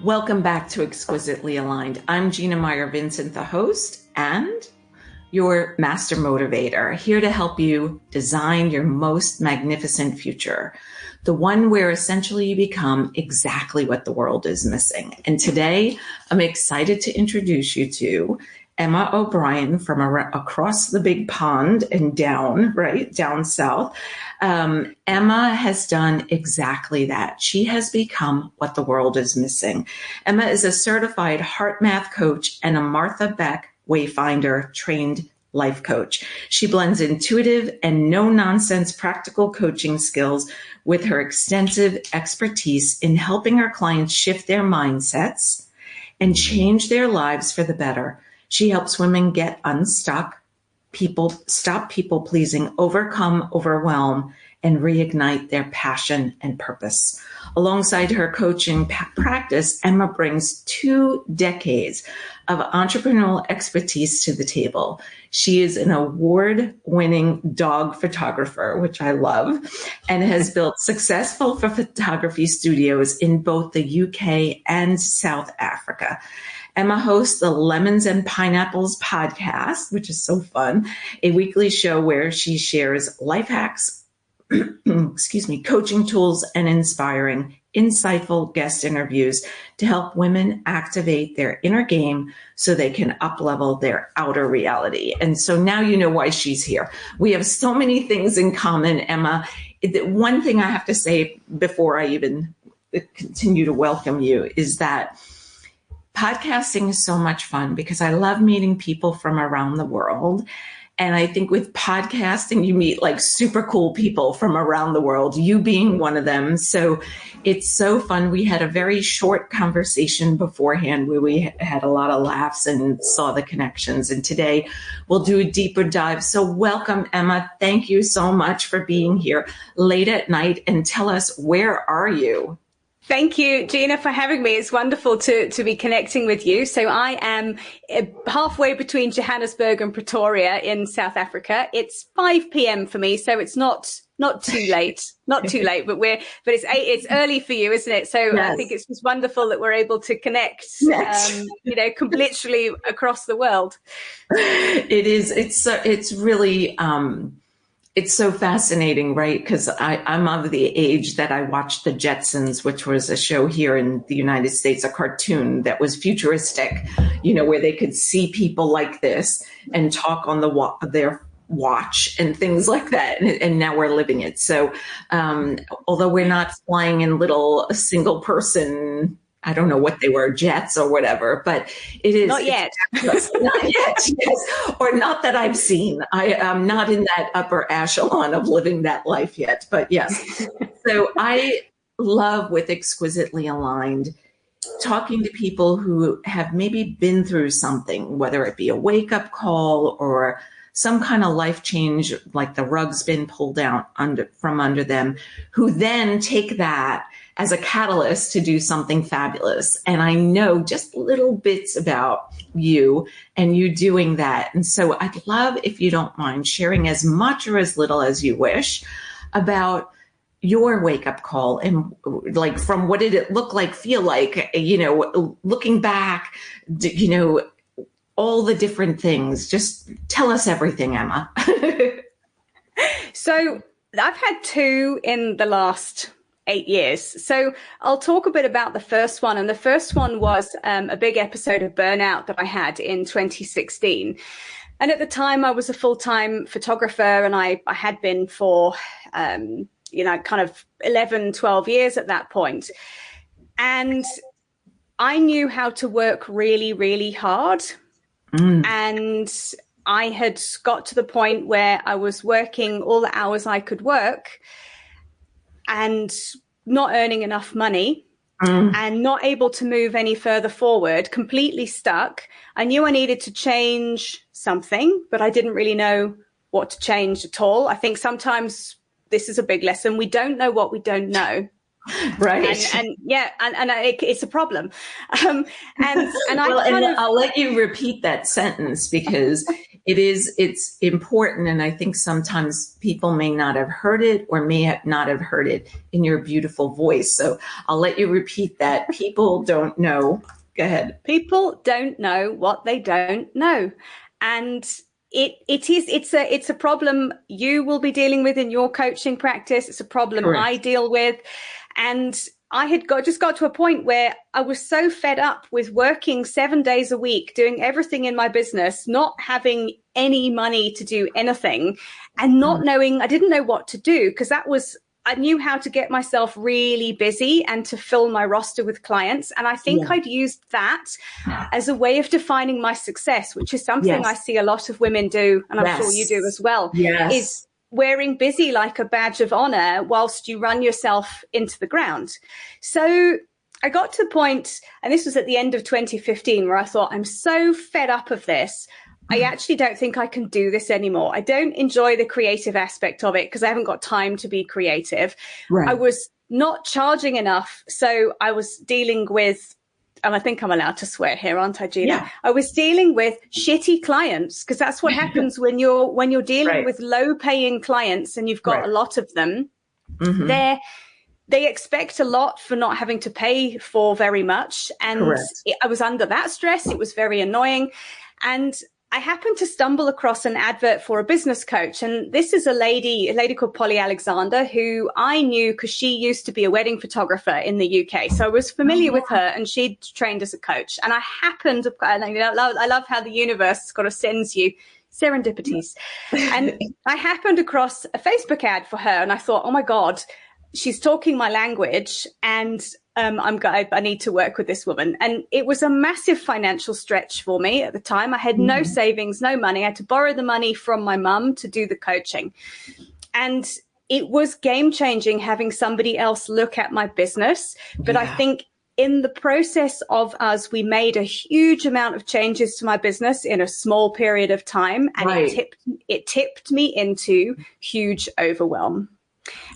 Welcome back to Exquisitely Aligned. I'm Gina Meyer Vincent, the host and your master motivator, here to help you design your most magnificent future, the one where essentially you become exactly what the world is missing. And today, I'm excited to introduce you to Emma O'Brien from across the big pond and down south. Emma has done exactly that. She has become what the world is missing. Emma is a certified heart math coach and a Martha Beck Wayfinder trained life coach. She blends intuitive and no-nonsense practical coaching skills with her extensive expertise in helping her clients shift their mindsets and change their lives for the better. She helps women get unstuck, stop people pleasing, overcome overwhelm, and reignite their passion and purpose. Alongside her coaching practice, Emma brings 2 decades of entrepreneurial expertise to the table. She is an award-winning dog photographer, which I love, and has built successful photography studios in both the UK and South Africa. Emma hosts the Lemons and Pineapples podcast, which is so fun, a weekly show where she shares life hacks, coaching tools, and inspiring, insightful guest interviews to help women activate their inner game so they can up-level their outer reality. And so now you know why she's here. We have so many things in common, Emma. One thing I have to say before I even continue to welcome you is that podcasting is so much fun because I love meeting people from around the world. And I think with podcasting, you meet like super cool people from around the world, you being one of them. So it's so fun. We had a very short conversation beforehand where we had a lot of laughs and saw the connections. And today we'll do a deeper dive. So welcome, Emma. Thank you so much for being here late at night, and tell us, where are you? Thank you, Gina, for having me. It's wonderful to be connecting with you. So I am halfway between Johannesburg and Pretoria in South Africa. It's 5 p.m. for me, so it's not too late, but it's early for you, isn't it? So yes. I think it's just wonderful that we're able to connect, yes. Literally across the world. It is. It's really. It's so fascinating, right? Because I'm of the age that I watched The Jetsons, which was a show here in the United States, a cartoon that was futuristic, where they could see people like this and talk on their watch and things like that. And now we're living it. So although we're not flying in little single person, I don't know what they were, jets or whatever, but it is. Not yet. Not yet, yes. Or not that I've seen. I am not in that upper echelon of living that life yet, but yes. So I love, with Exquisitely Aligned, talking to people who have maybe been through something, whether it be a wake-up call or some kind of life change, like the rug's been pulled out from under them, who then take that as a catalyst to do something fabulous. And I know just little bits about you and you doing that. And so I'd love, if you don't mind, sharing as much or as little as you wish about your wake-up call, and like, from what did it look like, feel like, looking back, all the different things. Just tell us everything, Emma. So I've had 2 in the last 8 years. So I'll talk a bit about the first one. And the first one was a big episode of burnout that I had in 2016. And at the time I was a full-time photographer, and I had been for, kind of 11, 12 years at that point. And I knew how to work really, really hard. And I had got to the point where I was working all the hours I could work and not earning enough money and not able to move any further forward, completely stuck. I knew I needed to change something, but I didn't really know what to change at all. I think sometimes this is a big lesson. We don't know what we don't know. Right. It's a problem. I'll let you repeat that sentence, because it's important. And I think sometimes people may not have heard it or not have heard it in your beautiful voice. So I'll let you repeat that. People don't know. Go ahead. People don't know what they don't know. And it's a problem you will be dealing with in your coaching practice. It's a problem Correct. I deal with. And I had just got to a point where I was so fed up with working 7 days a week, doing everything in my business, not having any money to do anything, and not knowing, I didn't know what to do, because I knew how to get myself really busy and to fill my roster with clients. And I think I'd used that as a way of defining my success, which is something I see a lot of women do, and I'm sure you do as well, is wearing busy like a badge of honor whilst you run yourself into the ground. So I got to the point, and this was at the end of 2015, where I thought, I'm so fed up of this. I actually don't think I can do this anymore. I don't enjoy the creative aspect of it because I haven't got time to be creative. Right. I was not charging enough. So I was dealing with, and I think I'm allowed to swear here, aren't I, Gina? Yeah. I was dealing with shitty clients, because that's what happens when you're dealing with low paying clients and you've got a lot of them. They expect a lot for not having to pay for very much. And I was under that stress. It was very annoying. And I happened to stumble across an advert for a business coach. And this is a lady called Polly Alexander, who I knew because she used to be a wedding photographer in the UK. So I was familiar with her, and she'd trained as a coach. And I happened, I love how the universe kind of sends you serendipities. And I happened across a Facebook ad for her, and I thought, oh my God, she's talking my language, and I need to work with this woman. And it was a massive financial stretch for me at the time. I had no savings, no money. I had to borrow the money from my mum to do the coaching. And it was game changing having somebody else look at my business. But I think in the process of us, we made a huge amount of changes to my business in a small period of time. And it tipped me into huge overwhelm.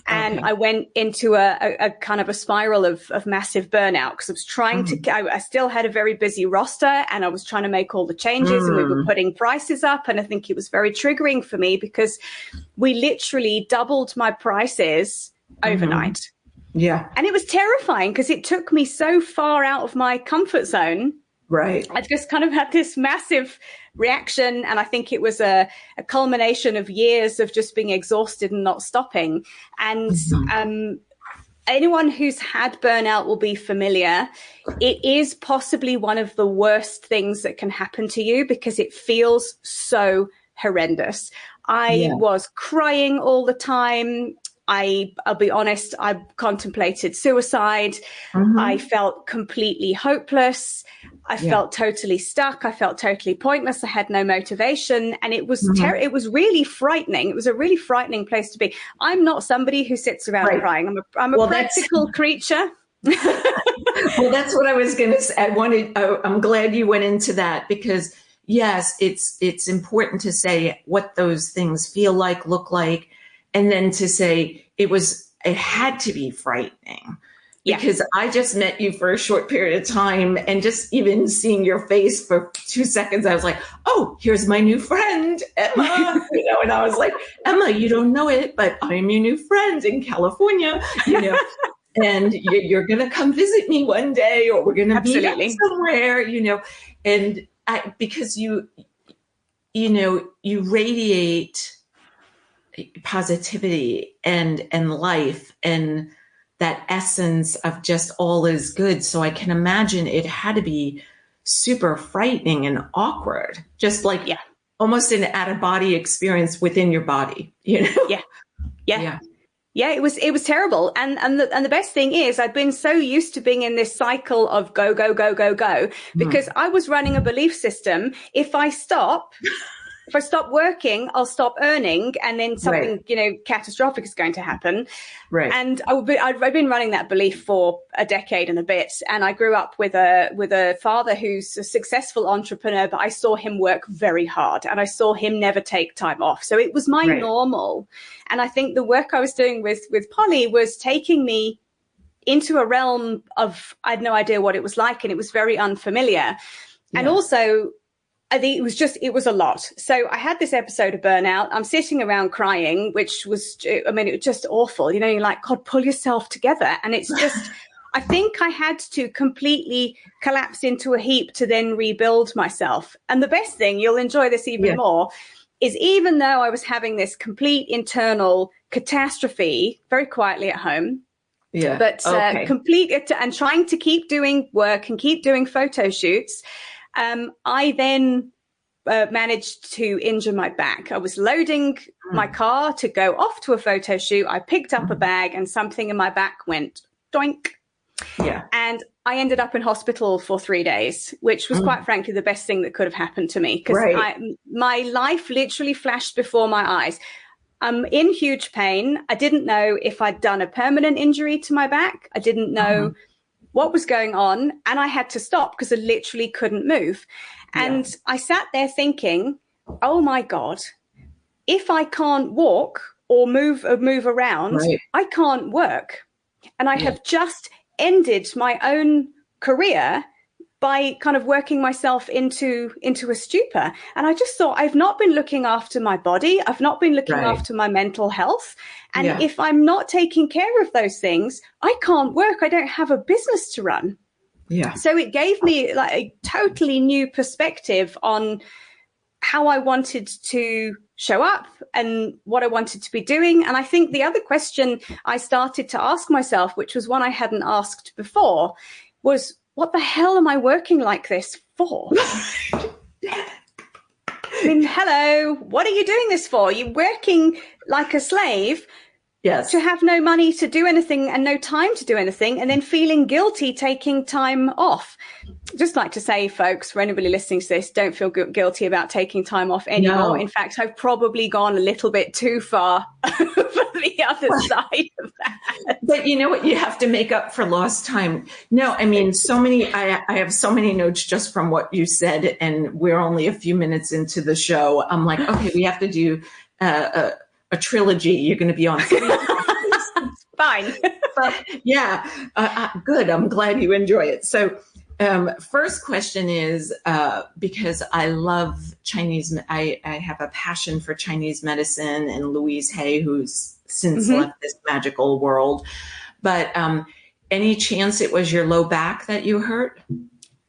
And I went into a kind of a spiral of massive burnout, because I was trying to, I still had a very busy roster, and I was trying to make all the changes, and we were putting prices up. And I think it was very triggering for me, because we literally doubled my prices overnight. Yeah. And it was terrifying, because it took me so far out of my comfort zone. Right. I just kind of had this massive reaction. And I think it was a culmination of years of just being exhausted and not stopping. And anyone who's had burnout will be familiar. It is possibly one of the worst things that can happen to you, because it feels so horrendous. I was crying all the time. I'll be honest, I contemplated suicide. I felt completely hopeless. I felt totally stuck. I felt totally pointless. I had no motivation. And it was it was really frightening. It was a really frightening place to be. I'm not somebody who sits around crying. I'm a practical creature. Well, that's what I was going to say. I'm glad you went into that, because yes, it's important to say what those things feel like, look like. And then to say it had to be frightening, because I just met you for a short period of time, and just even seeing your face for 2 seconds, I was like, oh, here's my new friend, Emma, and I was like, Emma, you don't know it, but I'm your new friend in California, and you're going to come visit me one day, or we're going to meet up somewhere, and because you radiate positivity and life and that essence of just all is good. So I can imagine it had to be super frightening and awkward, just like almost an out of body experience within your body, Yeah, it was terrible. And the best thing is, I'd been so used to being in this cycle of go, go, go, go, go, because I was running a belief system. If I stop working, I'll stop earning, and then something, catastrophic is going to happen. Right. And I've been running that belief for a decade and a bit. And I grew up with a father who's a successful entrepreneur, but I saw him work very hard, and I saw him never take time off. So it was my normal. And I think the work I was doing with Polly was taking me into a realm of, I had no idea what it was like, and it was very unfamiliar. And also, I think it was a lot. So I had this episode of burnout. I'm sitting around crying, which was, I mean, it was just awful. You know, you're like, God, pull yourself together. And it's just, I think I had to completely collapse into a heap to then rebuild myself. And the best thing, you'll enjoy this even more, is even though I was having this complete internal catastrophe very quietly at home, but complete and trying to keep doing work and keep doing photo shoots, I then managed to injure my back. I was loading my car to go off to a photo shoot. I picked up a bag and something in my back went doink. Yeah. And I ended up in hospital for 3 days, which was quite frankly the best thing that could have happened to me, because my life literally flashed before my eyes. I'm in huge pain. I didn't know if I'd done a permanent injury to my back. I didn't know what was going on. And I had to stop because I literally couldn't move. And I sat there thinking, oh my God, if I can't walk or move around, I can't work. And I have just ended my own career by kind of working myself into a stupor. And I just thought, I've not been looking after my body. I've not been looking after my mental health. And if I'm not taking care of those things, I can't work. I don't have a business to run. Yeah. So it gave me like a totally new perspective on how I wanted to show up and what I wanted to be doing. And I think the other question I started to ask myself, which was one I hadn't asked before, was, what the hell am I working like this for? I mean, hello, what are you doing this for? You're working like a slave to have no money to do anything and no time to do anything, and then feeling guilty taking time off. Just like to say, folks, for anybody listening to this, don't feel guilty about taking time off anymore. No. In fact, I've probably gone a little bit too far for the other side of that. But you know what? You have to make up for lost time. No, I mean, I have so many notes just from what you said, and we're only a few minutes into the show. I'm like, okay, we have to do a trilogy. You're going to be on. Fine. But good. I'm glad you enjoy it. So first question is, because I love Chinese, I have a passion for Chinese medicine and Louise Hay, who's since left this magical world. But any chance it was your low back that you hurt?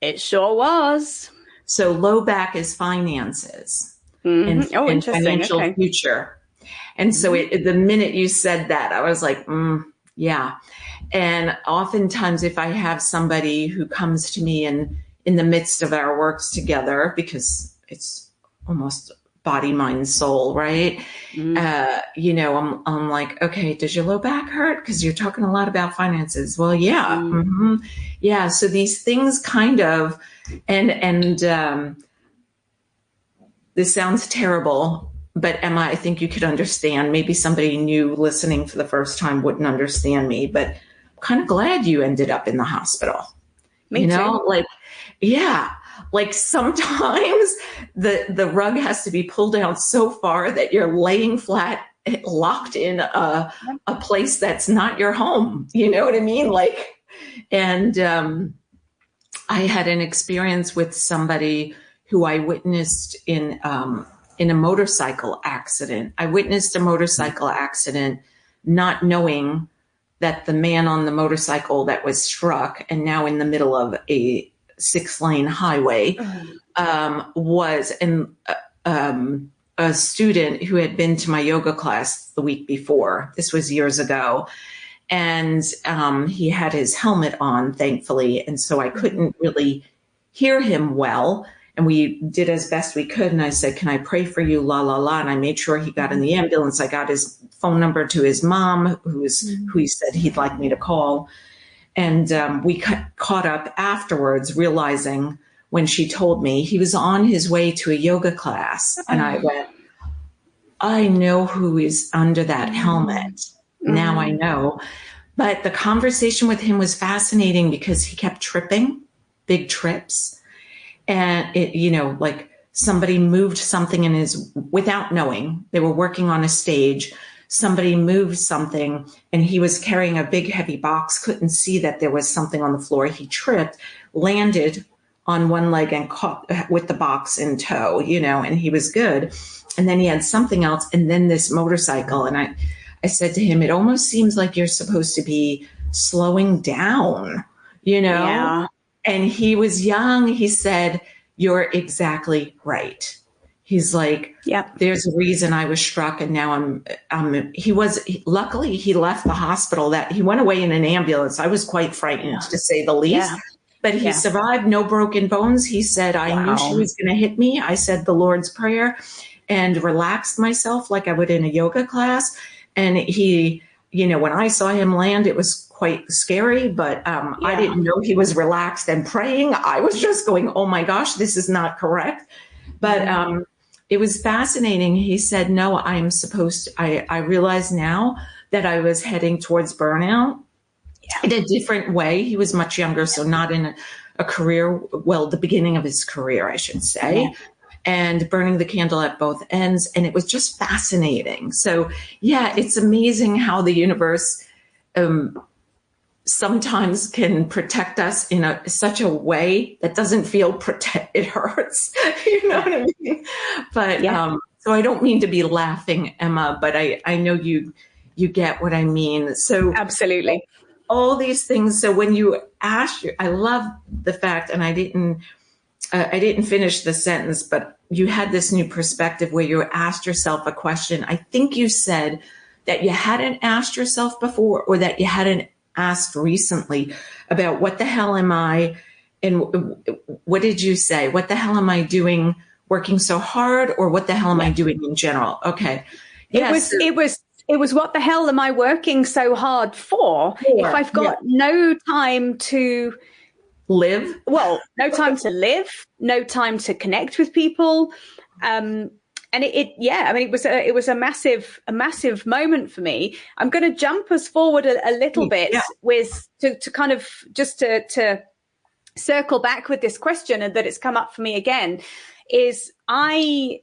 It sure was. So low back is finances and interesting. Financial future. And so the minute you said that, I was like, yeah. And oftentimes if I have somebody who comes to me in the midst of our works together, because it's almost body, mind, soul, right? You know, I'm like, okay, does your low back hurt? Because you're talking a lot about finances. Well, yeah. Yeah. So these things kind of, and this sounds terrible, but Emma, I think you could understand. Maybe somebody new listening for the first time wouldn't understand me, but I'm kind of glad you ended up in the hospital. Me too. Like, yeah, like sometimes the rug has to be pulled out so far that you're laying flat, locked in a place that's not your home. You know what I mean? Like, and I had an experience with somebody who I witnessed in a motorcycle accident. I witnessed a motorcycle accident not knowing that the man on the motorcycle that was struck and now in the middle of a 6-lane highway was a student who had been to my yoga class the week before. This was years ago. And he had his helmet on, thankfully. And so I couldn't really hear him well. And we did as best we could. And I said, can I pray for you? La, la, la. And I made sure he got in the ambulance. I got his phone number to his mom, who he said he'd like me to call. And we caught up afterwards, realizing when she told me he was on his way to a yoga class. And I went, I know who is under that helmet. Now I know. But the conversation with him was fascinating because he kept tripping, big trips. And it, you know, like somebody moved something without knowing, they were working on a stage. Somebody moved something and he was carrying a big heavy box, couldn't see that there was something on the floor. He tripped, landed on one leg and caught with the box in tow, and he was good. And then he had something else, and then this motorcycle. And I said to him, it almost seems like you're supposed to be slowing down, Yeah. And he was young. He said, you're exactly right. He's like, yeah, there's a reason I was struck. And now luckily he left the hospital, that he went away in an ambulance. I was quite frightened, to say the least, but he survived, no broken bones. He said, I knew she was going to hit me. I said the Lord's Prayer and relaxed myself like I would in a yoga class. And he, when I saw him land, it was quite scary, but I didn't know he was relaxed and praying. I was just going, oh my gosh, this is not correct. But it was fascinating. He said, no, I realize now that I was heading towards burnout in a different way. He was much younger, so not in a career, the beginning of his career, I should say, and burning the candle at both ends. And it was just fascinating. So it's amazing how the universe sometimes can protect us in such a way that doesn't feel it hurts. You know what I mean? But so I don't mean to be laughing, Emma, but I know you get what I mean. So absolutely, all these things. So when you asked, I love the fact, and I didn't finish the sentence, but you had this new perspective where you asked yourself a question. I think you said that you hadn't asked yourself before, or that you hadn't asked recently, about what the hell am I, and what did you say? What the hell am I doing working so hard, or what the hell am I doing in general? Okay. It was what the hell am I working so hard for? If I've got no time to live, no time to live, no time to connect with people. And it was a massive moment for me. I'm going to jump us forward a little bit to kind of just to circle back with this question, and that it's come up for me again, is I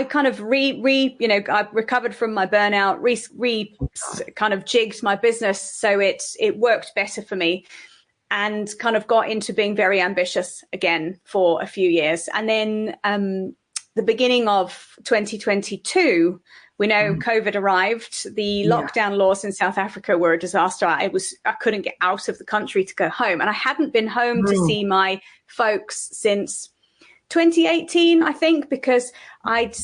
kind of I recovered from my burnout, kind of jigged my business so it worked better for me, and kind of got into being very ambitious again for a few years. And then the beginning of 2022, we know COVID arrived. The lockdown laws in South Africa were a disaster. I couldn't get out of the country to go home. And I hadn't been home to see my folks since 2018, I think, because I'd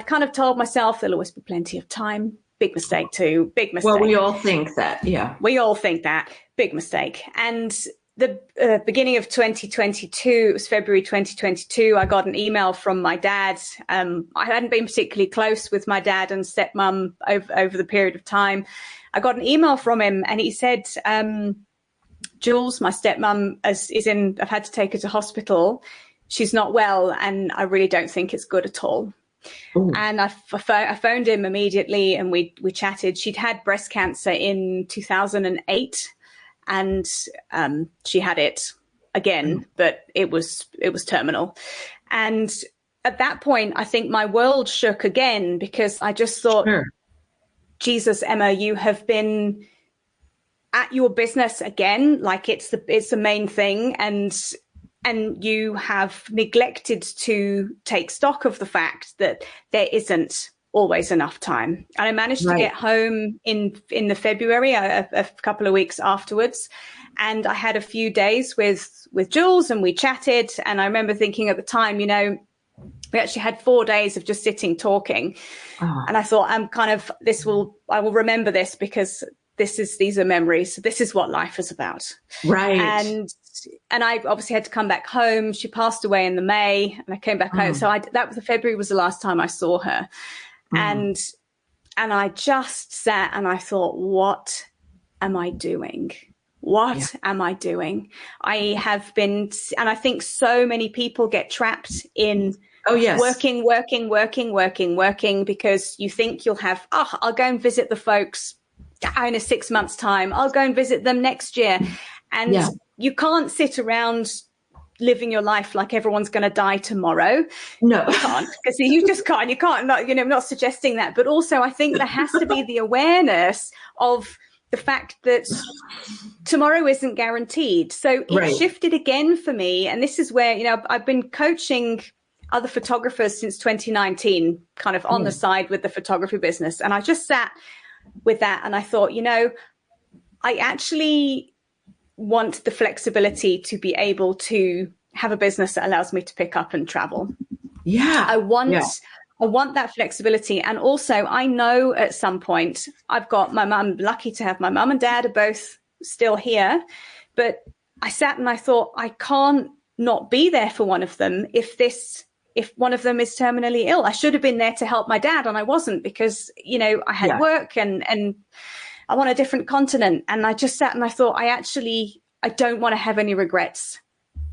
kind of told myself there'll always be plenty of time. Big mistake too. Big mistake. Well, we all think that. Yeah. We all think that. Big mistake. And the beginning of 2022, it was February 2022, I got an email from my dad. I hadn't been particularly close with my dad and stepmom over the period of time. I got an email from him, and he said, Jules, my stepmom I've had to take her to hospital. She's not well, and I really don't think it's good at all. Ooh. And I phoned him immediately, and we chatted. She'd had breast cancer in 2008. And she had it again, but it was terminal. And at that point, I think my world shook again, because I just thought, Jesus, Emma, you have been at your business again, like it's the main thing, and you have neglected to take stock of the fact that there isn't always enough time. And I managed to get home in the February, a couple of weeks afterwards. And I had a few days with Jules, and we chatted. And I remember thinking at the time, we actually had 4 days of just sitting talking. Oh. And I thought, I will remember this, because these are memories. This is what life is about. Right. And I obviously had to come back home. She passed away in the May, and I came back home. So February was the last time I saw her. And I just sat and I thought, what am I doing? What am I doing? I have been, and I think so many people get trapped in working, because you think you'll have, I'll go and visit the folks in a 6 months' time. I'll go and visit them next year. And you can't sit around living your life like everyone's going to die tomorrow. No, you can't, because you just can't. I'm not suggesting that, but also I think there has to be the awareness of the fact that tomorrow isn't guaranteed. So it shifted again for me. And this is where, you know, I've been coaching other photographers since 2019, kind of on the side with the photography business. And I just sat with that and I thought, you know, I actually want the flexibility to be able to have a business that allows me to pick up and travel. Yeah. I want that flexibility. And also I know at some point I've got I'm lucky to have my mum and dad are both still here, but I sat and I thought, I can't not be there for one of them if one of them is terminally ill. I should have been there to help my dad and I wasn't because, you know, I had work and I'm on a different continent. And I just sat and I thought, I don't want to have any regrets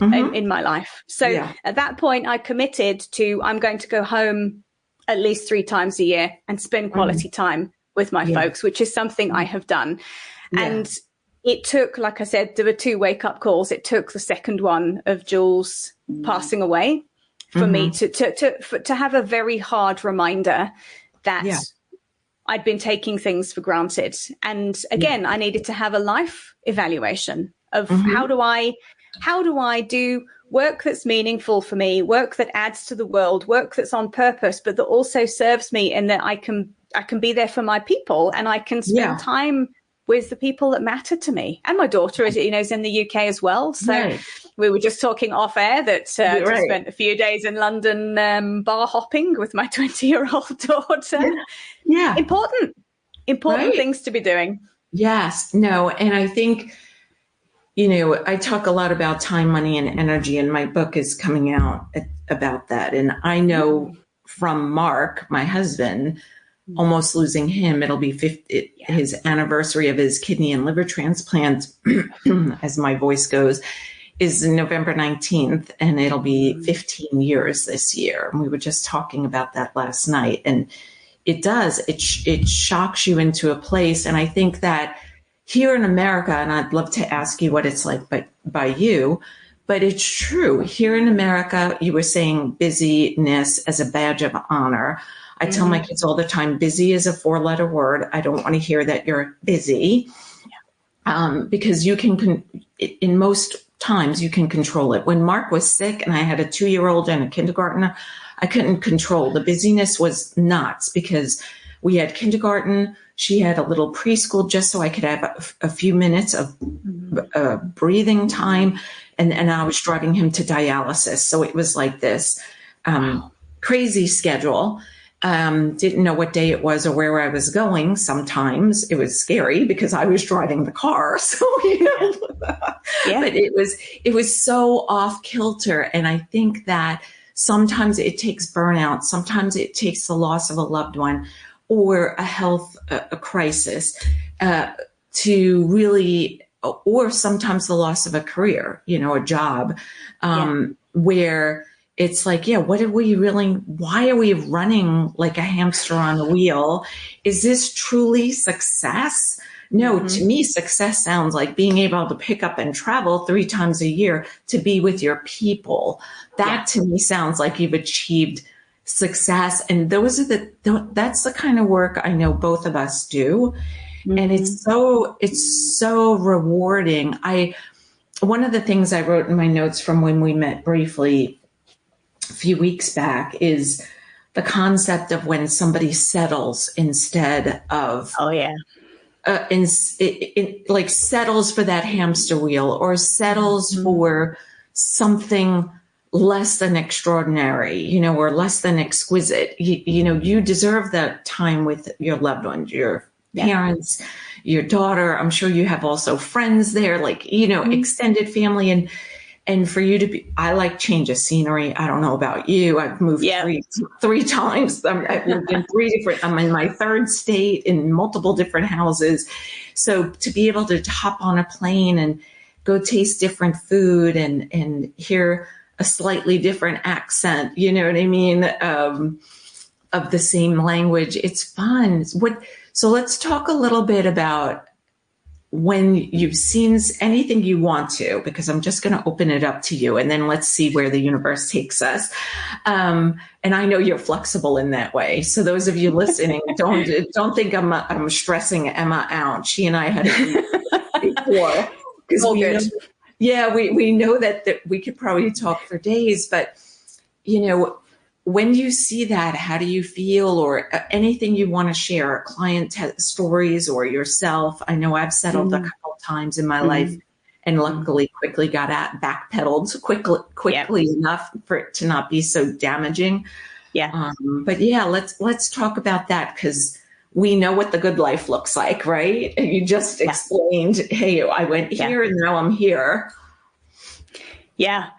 in my life. So at that point I committed to, I'm going to go home at least 3 times a year and spend quality time with my folks, which is something I have done. And it took, like I said, there were 2 wake-up calls. It took the second one of Jules passing away for me to have a very hard reminder that I'd been taking things for granted. And again, I needed to have a life evaluation of how do I do work that's meaningful for me, work that adds to the world, work that's on purpose, but that also serves me and that I can be there for my people and I can spend time with the people that matter to me. And my daughter is, you know, is in the UK as well. So we were just talking off air that I spent a few days in London bar hopping with my 20-year-old daughter. Yeah. Important things to be doing. Yes. No. And I think, you know, I talk a lot about time, money, and energy, and my book is coming out about that. And I know from Mark, my husband, almost losing him, it'll be his anniversary of his kidney and liver transplant, as my voice goes, is November 19th, and it'll be 15 years this year. And we were just talking about that last night. And it shocks you into a place. And I think that here in America, and I'd love to ask you what it's like by you, but it's true. Here in America, you were saying busyness as a badge of honor. I tell my kids all the time, busy is a 4-letter word. I don't want to hear that you're busy because you can, in most times, you can control it. When Mark was sick and I had a 2-year-old and a kindergartner, I couldn't control. The busyness was nuts because we had kindergarten. She had a little preschool just so I could have a few minutes of breathing time. And I was driving him to dialysis. So it was like this crazy schedule. Didn't know what day it was or where I was going. Sometimes it was scary because I was driving the car. So, you know, but it was so off kilter. And I think that sometimes it takes burnout. Sometimes it takes the loss of a loved one or a health a crisis to really, or sometimes the loss of a career, you know, a job where it's like, why are we running like a hamster on a wheel? Is this truly success? No, to me, success sounds like being able to pick up and travel 3 times a year to be with your people. That to me sounds like you've achieved success. And that's the kind of work I know both of us do. And it's so rewarding. One of the things I wrote in my notes from when we met briefly a few weeks back is the concept of when somebody settles instead of, like settles for that hamster wheel or settles for something less than extraordinary, you know, or less than exquisite. You know, you deserve that time with your loved ones, your parents, your daughter. I'm sure you have also friends there, like, you know, extended family. And for you to be, I like change of scenery. I don't know about you. I've moved three times. I've lived in 3 different, I'm in my 3rd state in multiple different houses. So to be able to hop on a plane and go taste different food and hear a slightly different accent, you know what I mean? Of the same language. It's fun. So let's talk a little bit about when you've seen anything you want to, because I'm just going to open it up to you and then let's see where the universe takes us. And I know you're flexible in that way. So those of you listening, don't think I'm stressing Emma out. She and I had it before. We know that we could probably talk for days, but when you see that, how do you feel, or anything you want to share, client stories or yourself? I know I've settled a couple of times in my life and luckily quickly got backpedaled quickly enough for it to not be so damaging. Yeah. But let's talk about that, because we know what the good life looks like, right? And you just explained, hey, I went here and now I'm here. Yeah.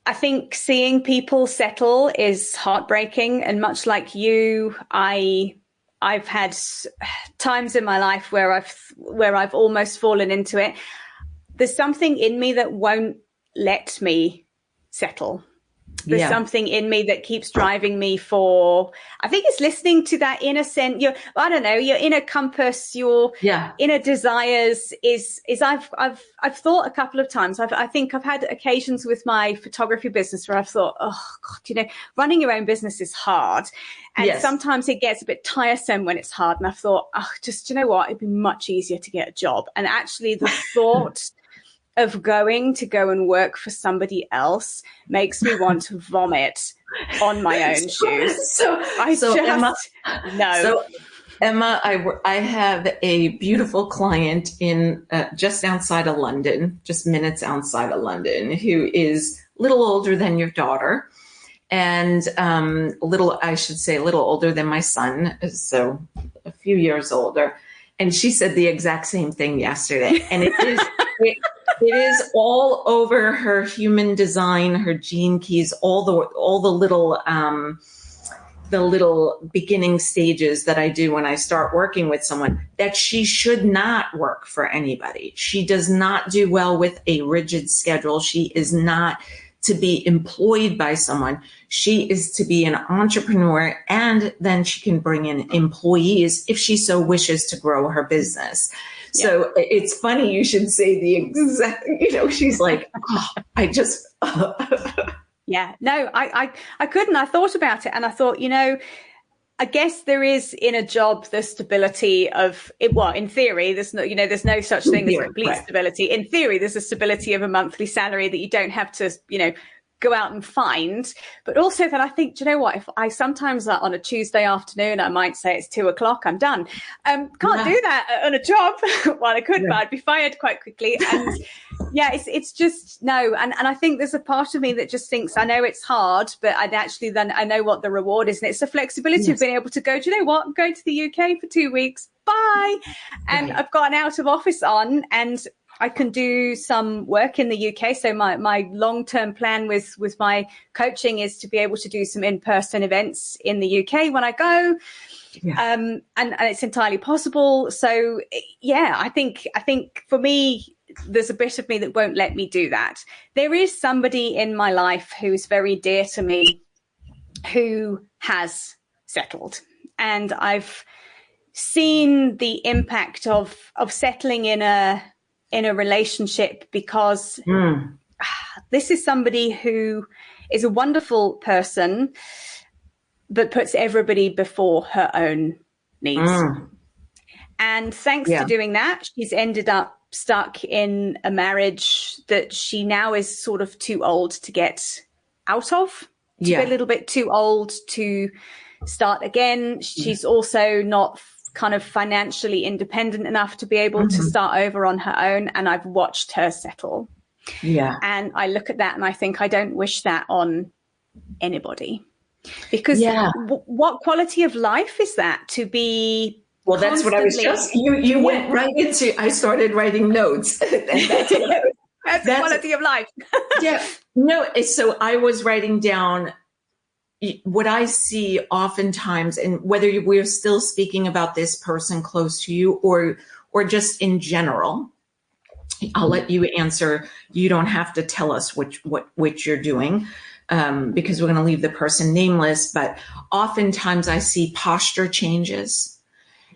I think seeing people settle is heartbreaking. And much like you, I've had times in my life where I've almost fallen into it. There's something in me that won't let me settle. There's something in me that keeps driving me for, I think it's listening to that inner sense, your inner compass, your inner desires is I've thought a couple of times. I think I've had occasions with my photography business where I've thought, oh God, running your own business is hard. And sometimes it gets a bit tiresome when it's hard. And I've thought, it'd be much easier to get a job. And actually the thought of going and work for somebody else makes me want to vomit on my own shoes. Emma, I have a beautiful client in just outside of London, just minutes outside of London, who is a little older than your daughter, and a little older than my son, so a few years older. And she said the exact same thing yesterday, and it is. It is all over her human design, her gene keys, all the little beginning stages that I do when I start working with someone, that she should not work for anybody. She does not do well with a rigid schedule. She is not to be employed by someone. She is to be an entrepreneur, and then she can bring in employees if she so wishes to grow her business. So it's funny you should say the exact, she's like, I just. Yeah, no, I couldn't. I thought about it and I thought, I guess there is in a job the stability of it. Well, in theory, there's no such thing as complete stability. In theory, there's a stability of a monthly salary that you don't have to, go out and find. But also that I think, do you know what? If I sometimes on a Tuesday afternoon, I might say it's 2:00, I'm done. Can't do that on a job. Well, I could, but I'd be fired quite quickly. And it's just no. And I think there's a part of me that just thinks, I know it's hard, but then I know what the reward is. And it's the flexibility of being able to go, do you know what? I'm going to the UK for 2 weeks. Bye. And I've got an out of office on, and I can do some work in the UK. So my long-term plan with my coaching is to be able to do some in-person events in the UK when I go. And it's entirely possible. So I think for me, there's a bit of me that won't let me do that. There is somebody in my life who's very dear to me who has settled, and I've seen the impact of settling in a relationship, because this is somebody who is a wonderful person, but puts everybody before her own needs. And thanks to doing that, she's ended up stuck in a marriage that she now is sort of too old to get out of, to be a little bit too old to start again. She's also not kind of financially independent enough to be able to start over on her own. And I've watched her settle. Yeah. And I look at that and I think I don't wish that on anybody, because what quality of life is that to be? Well, that's what I was just, you went right into, I started writing notes. That's the quality of life. No, so I was writing down what I see oftentimes, and whether we're still speaking about this person close to you or just in general, I'll let you answer. You don't have to tell us which you're doing, because we're going to leave the person nameless. But oftentimes I see posture changes,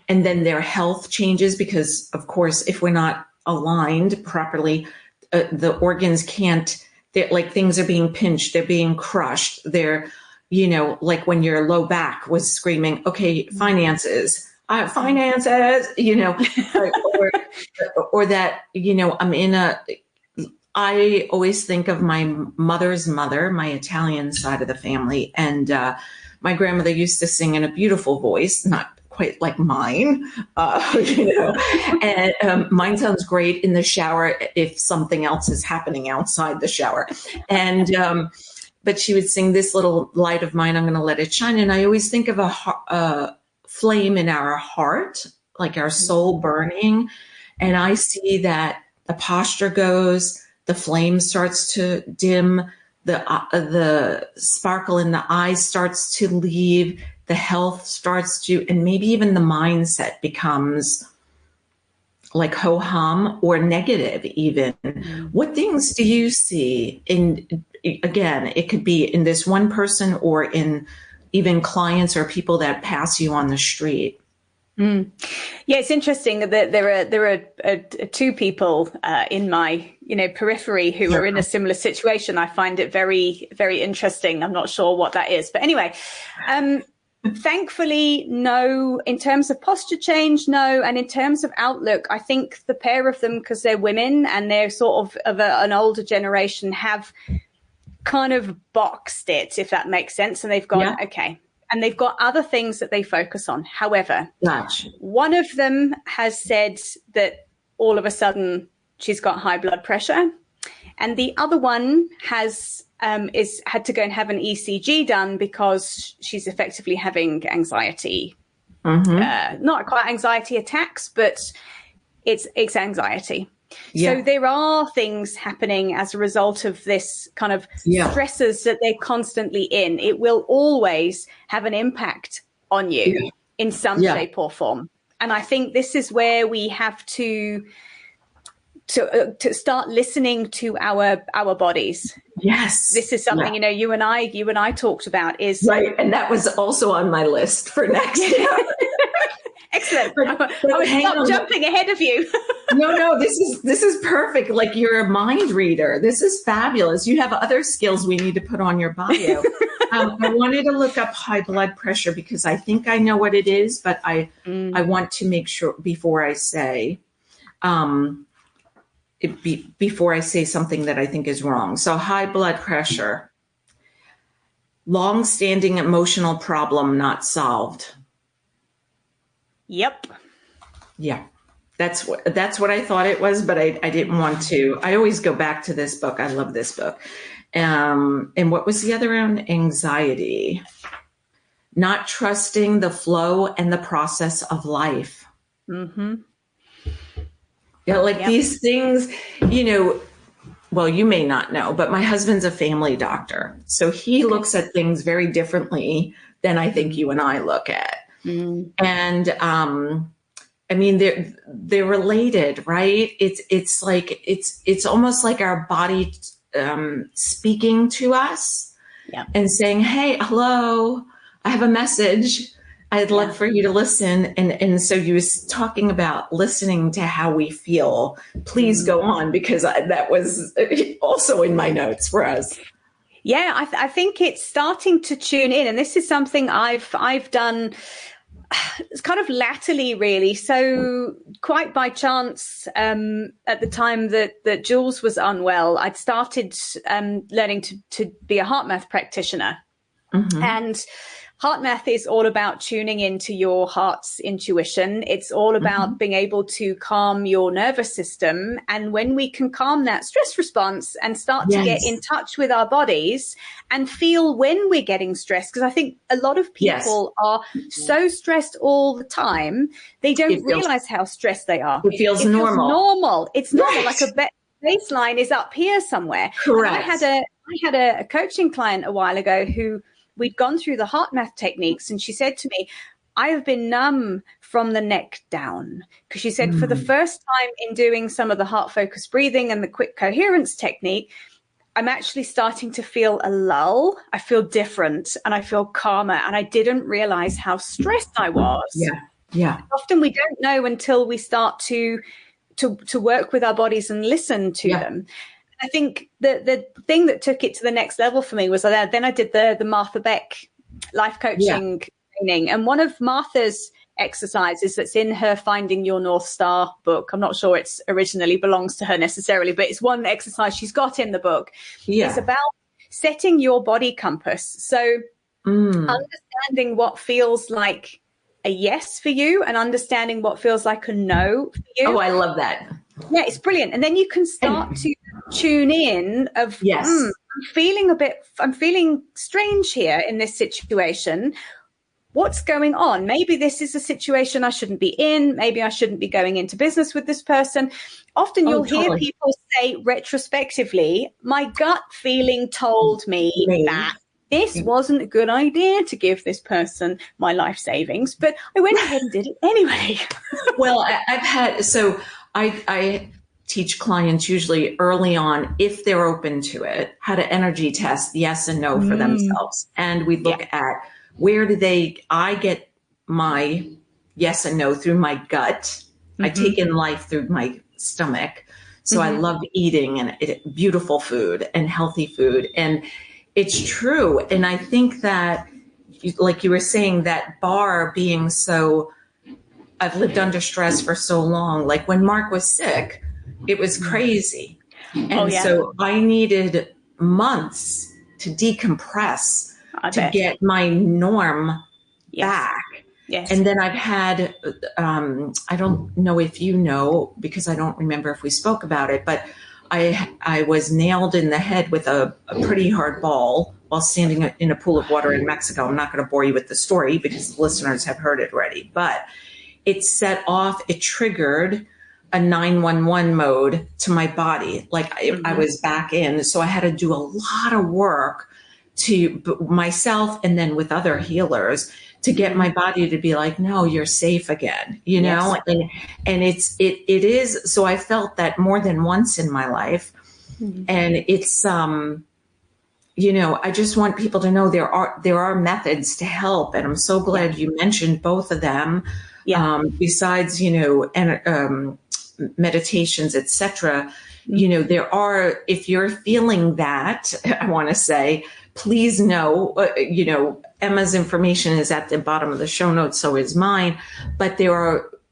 and then their health changes because, of course, if we're not aligned properly, the organs can't, like things are being pinched, they're being crushed. They're, like when your low back was screaming, okay, finances, or that, I always think of my mother's mother, my Italian side of the family. And my grandmother used to sing in a beautiful voice, not quite like mine, and mine sounds great in the shower if something else is happening outside the shower. And, but she would sing, "This little light of mine, I'm going to let it shine." And I always think of a flame in our heart, like our soul burning. And I see that the posture goes, the flame starts to dim, the sparkle in the eyes starts to leave, the health starts to, and maybe even the mindset becomes like ho-hum or negative even. What things do you see again, it could be in this one person or in even clients or people that pass you on the street? Yeah, it's interesting that there are two people in my periphery who are in a similar situation. I find it very, very interesting. I'm not sure what that is, but anyway, thankfully, no. In terms of posture change, no, and in terms of outlook, I think the pair of them, because they're women and they're sort of an older generation, have kind of boxed it, if that makes sense, and they've gone okay. And they've got other things that they focus on. However, one of them has said that all of a sudden she's got high blood pressure. And the other one has had to go and have an ECG done because she's effectively having anxiety. Not quite anxiety attacks, but it's anxiety. So there are things happening as a result of this kind of stresses that they're constantly in. It will always have an impact on you in some shape or form. And I think this is where we have to start listening to our bodies. Yes. This is something, you and I talked about is right. And that was also on my list for next year. Excellent. I was not jumping ahead of you. No, this is perfect. Like, you're a mind reader. This is fabulous. You have other skills we need to put on your bio. I wanted to look up high blood pressure because I think I know what it is, but I want to make sure before I say before I say something that I think is wrong. So high blood pressure, long-standing emotional problem not solved. Yep. Yeah. That's what I thought it was, but I didn't want to. I always go back to this book. I love this book. And what was the other one? Anxiety. Not trusting the flow and the process of life. These things, well, you may not know, but my husband's a family doctor. So he looks at things very differently than I think you and I look at. And I mean, they're related, right? It's like it's almost like our body speaking to us and saying, "Hey, hello, I have a message. I'd love for you to listen." And so you was talking about listening to how we feel. Please go on, because that was also in my notes for us. Yeah, I think it's starting to tune in, and this is something I've done. It's kind of latterly, really. So quite by chance, at the time that Jules was unwell, I'd started learning to be a HeartMath practitioner. And HeartMath is all about tuning into your heart's intuition. It's all about being able to calm your nervous system. And when we can calm that stress response and start to get in touch with our bodies and feel when we're getting stressed, because I think a lot of people are so stressed all the time, they don't realize how stressed they are. It feels normal. It's normal, like a baseline is up here somewhere. Correct. I had a coaching client a while ago who we'd gone through the HeartMath techniques, and she said to me, "I have been numb from the neck down." Because she said, for the first time in doing some of the heart focused breathing and the quick coherence technique, I'm actually starting to feel a lull. I feel different and I feel calmer, and I didn't realize how stressed I was. Yeah. Often we don't know until we start to work with our bodies and listen to them. I think the thing that took it to the next level for me was then I did the Martha Beck life coaching training. And one of Martha's exercises that's in her Finding Your North Star book, I'm not sure it's originally belongs to her necessarily, but it's one exercise she's got in the book. It's about setting your body compass. So understanding what feels like a yes for you and understanding what feels like a no for you. Oh, I love that. Yeah, it's brilliant. And then you can start to tune in of, I'm feeling strange here in this situation. What's going on? Maybe this is a situation I shouldn't be in. Maybe I shouldn't be going into business with this person. Often you'll hear people say retrospectively, my gut feeling told me that this wasn't a good idea to give this person my life savings, but I went ahead and did it anyway. Well, I teach clients usually early on, if they're open to it, how to energy test yes and no for themselves. And we look at where I get my yes and no through my gut. I take in life through my stomach. So I love eating and beautiful food and healthy food. And it's true. And I think that, like you were saying, that bar being so, I've lived under stress for so long. Like when Mark was sick, it was crazy. And so I needed months to decompress, to get my norm back. Yes. And then I've had, I don't know if you know, because I don't remember if we spoke about it, but I was nailed in the head with a pretty hard ball while standing in a pool of water in Mexico. I'm not going to bore you with the story because the listeners have heard it already, but it triggered a 911 mode to my body. Like I was back in. So I had to do a lot of work to myself and then with other healers to get my body to be like, no, you're safe again, you know? And it is. So I felt that more than once in my life. And it's, you know, I just want people to know there are methods to help. And I'm so glad you mentioned both of them. Besides, you know, and, meditations, etc. You know, there are, if you're feeling that, I want to say, please know, you know, Emma's information is at the bottom of the show notes, so is mine, but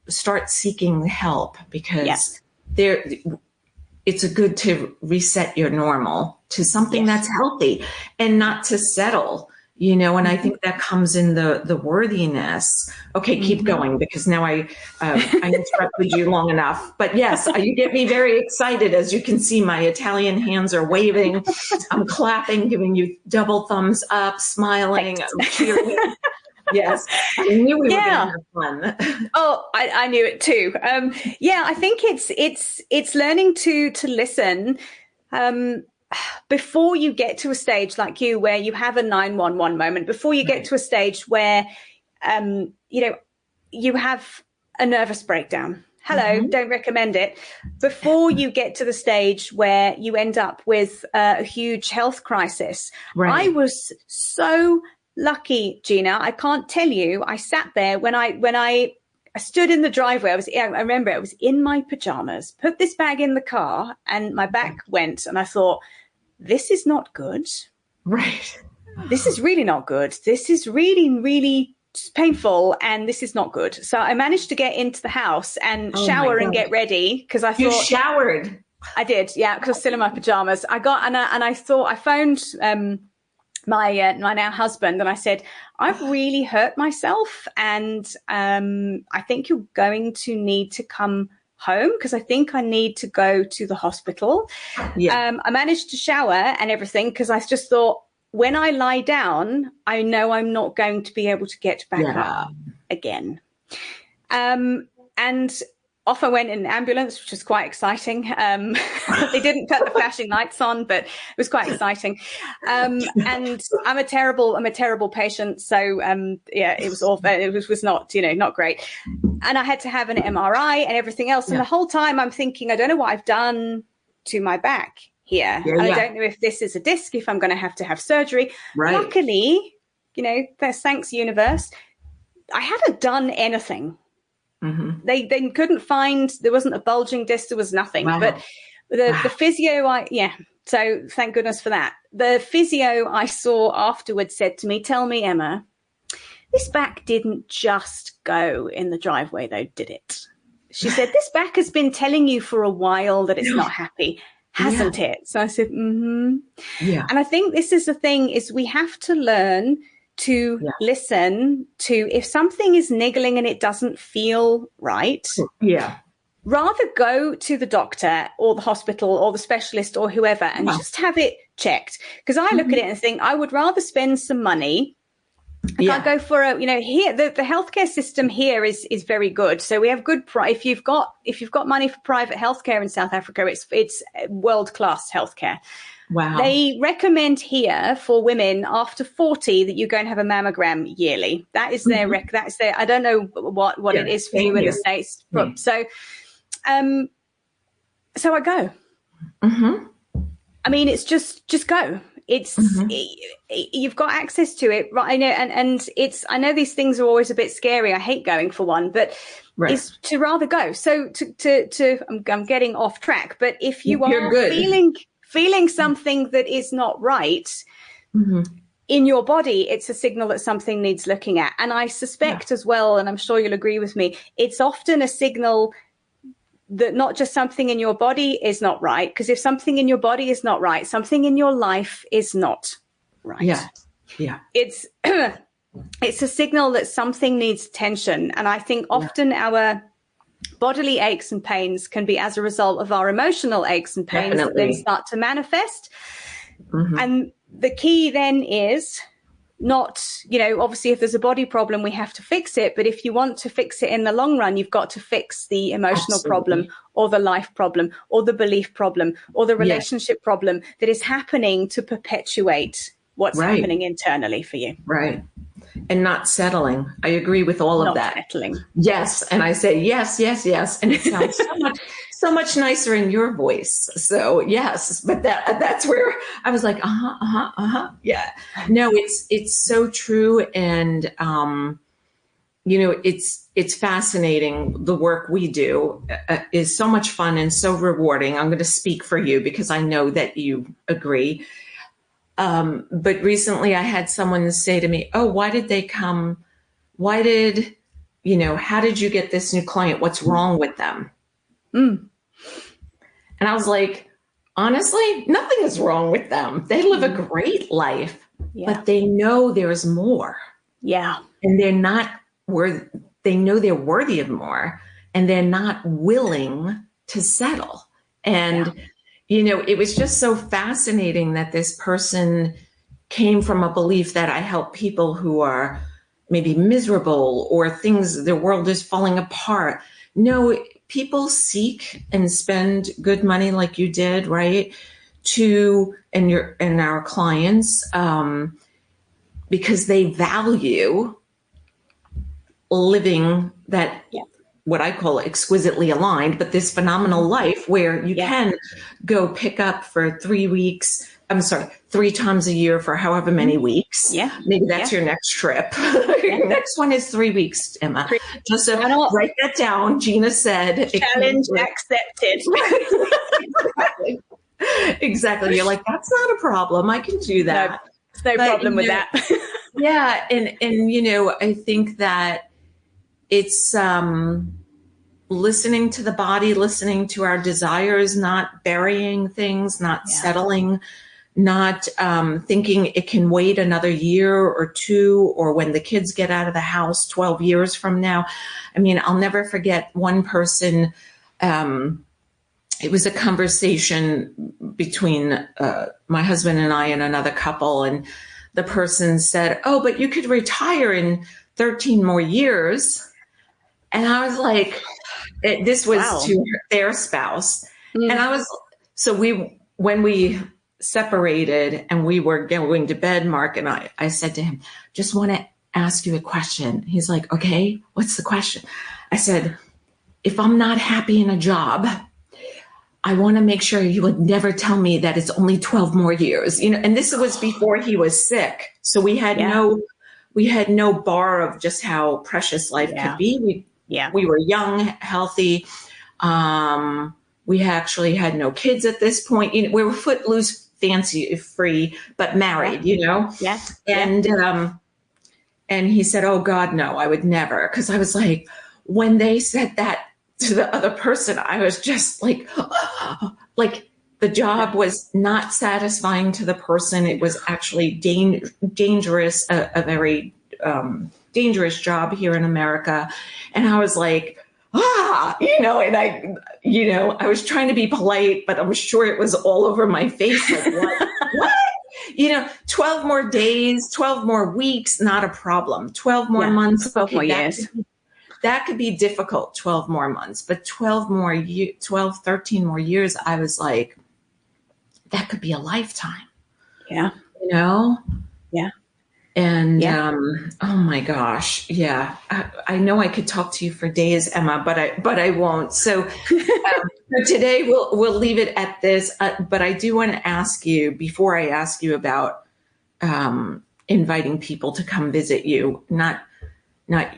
start seeking help because it's good to reset your normal to something that's healthy and not to settle, you know, and I think that comes in the worthiness. Okay, keep going because now I interrupted you long enough. But yes, you get me very excited. As you can see, my Italian hands are waving. I'm clapping, giving you double thumbs up, smiling, cheering. Yes, I knew we were going to have fun. Oh, I knew it too. I think it's learning to listen. Before you get to a stage like you, where you have a 911 moment, before you get to a stage where, you know, you have a nervous breakdown. Hello, don't recommend it. Before you get to the stage where you end up with a huge health crisis. I was so lucky, Gina. I can't tell you. I sat there when I stood in the driveway. I remember I was in my pajamas, put this bag in the car, and my back went, and I thought, this is not good. Right. This is really not good. This is really, really painful, and this is not good. So I managed to get into the house and shower and get ready because I thought. You showered? I did, yeah, because I was still in my pajamas. I phoned my now husband and I said, I've really hurt myself, and I think you're going to need to come home because I think I need to go to the hospital. I managed to shower and everything because I just thought, when I lie down, I know I'm not going to be able to get back up again. And off I went in an ambulance, which was quite exciting. They didn't put the flashing lights on, but it was quite exciting. And I'm a terrible patient. So, it was awful. It was not, you know, not great. And I had to have an MRI and everything else. And the whole time I'm thinking, I don't know what I've done to my back here. I don't know if this is a disc, if I'm going to have surgery. Luckily, you know, thanks universe, I hadn't done anything. They couldn't find, there wasn't a bulging disc, there was nothing. Wow. But the physio, so thank goodness for that. The physio I saw afterwards said to me, "Tell me, Emma, this back didn't just go in the driveway though, did it?" She said, "This back has been telling you for a while that it's not happy, hasn't it?" So I said, Yeah. And I think this is the thing, is we have to learn to listen to, if something is niggling and it doesn't feel right. Yeah. Rather go to the doctor or the hospital or the specialist or whoever and just have it checked. Because I look at it and think, I would rather spend some money. I can't go for here, the healthcare system here is very good. So we have good, if you've got money for private healthcare in South Africa, it's world-class healthcare. Wow. They recommend here for women after 40 that you go and have a mammogram yearly. That is their that's their, I don't know what it is for you in the States. So I go. I mean, it's just go. It's you've got access to it, right? I know, and it's, I know these things are always a bit scary. I hate going for one, but it's to rather go. So I'm getting off track, but if you are feeling something that is not right in your body, it's a signal that something needs looking at. And I suspect as well, and I'm sure you'll agree with me, it's often a signal that not just something in your body is not right, because if something in your body is not right, something in your life is not right. Yeah. It's it's a signal that something needs attention. And I think often our bodily aches and pains can be as a result of our emotional aches and pains that then start to manifest. And the key then is not, obviously if there's a body problem, we have to fix it. But if you want to fix it in the long run, you've got to fix the emotional problem or the life problem or the belief problem or the relationship problem that is happening to perpetuate what's happening internally for you. Right. And not settling. I agree with all of that. Not settling. Yes. And I say, yes. And it sounds so much nicer in your voice. So yes, but that's where I was like, yeah. No, it's so true. And, it's fascinating. The work we do is so much fun and so rewarding. I'm going to speak for you because I know that you agree. But recently I had someone say to me, "Oh, why did they come? How did you get this new client? What's wrong with them?" And I was like, honestly, nothing is wrong with them. They live a great life, but they know there's more. Yeah. And they're not they know they're worthy of more, and they're not willing to settle. And it was just so fascinating that this person came from a belief that I help people who are maybe miserable or their world is falling apart. No, people seek and spend good money like you did, right? And our clients, because they value living that what I call exquisitely aligned, but this phenomenal life where you can go pick up for 3 weeks. I'm sorry, 3 times a year for however many weeks. Yeah. Maybe that's your next trip. Your next one is 3 weeks, Emma. Just write that down. Gina said. Challenge accepted. Exactly. You're like, that's not a problem. I can do that. No problem with that. Yeah. And I think that it's listening to the body, listening to our desires, not burying things, not settling, not thinking it can wait another year or 2, or when the kids get out of the house 12 years from now. I mean, I'll never forget one person. It was a conversation between my husband and I and another couple. And the person said, "Oh, but you could retire in 13 more years." And I was like, this was to their spouse. And I was, when we separated and we were going to bed, Mark and I said to him, "Just want to ask you a question." He's like, "Okay, what's the question?" I said, "If I'm not happy in a job, I want to make sure you would never tell me that it's only 12 more years." And this was before he was sick. So we had no bar of just how precious life could be. We were young, healthy. We actually had no kids at this point. You know, we were footloose, fancy free, but married, you know? Yes. And he said, oh God, no, I would never. Cause I was like, when they said that to the other person, I was just like, oh, like the job was not satisfying to the person. It was actually dangerous, a very dangerous job here in America. And I was like, and I was trying to be polite, but I'm sure it was all over my face. Like, what? 12 more days, 12 more weeks, not a problem. 12 more months, 12 more years. That could be difficult, 12 more months, but 13 more years, I was like, that could be a lifetime. Yeah. Yeah. And, oh my gosh. Yeah. I know I could talk to you for days, Emma, but I won't. So, so today we'll leave it at this. But I do want to ask you, before I ask you about, inviting people to come visit you, not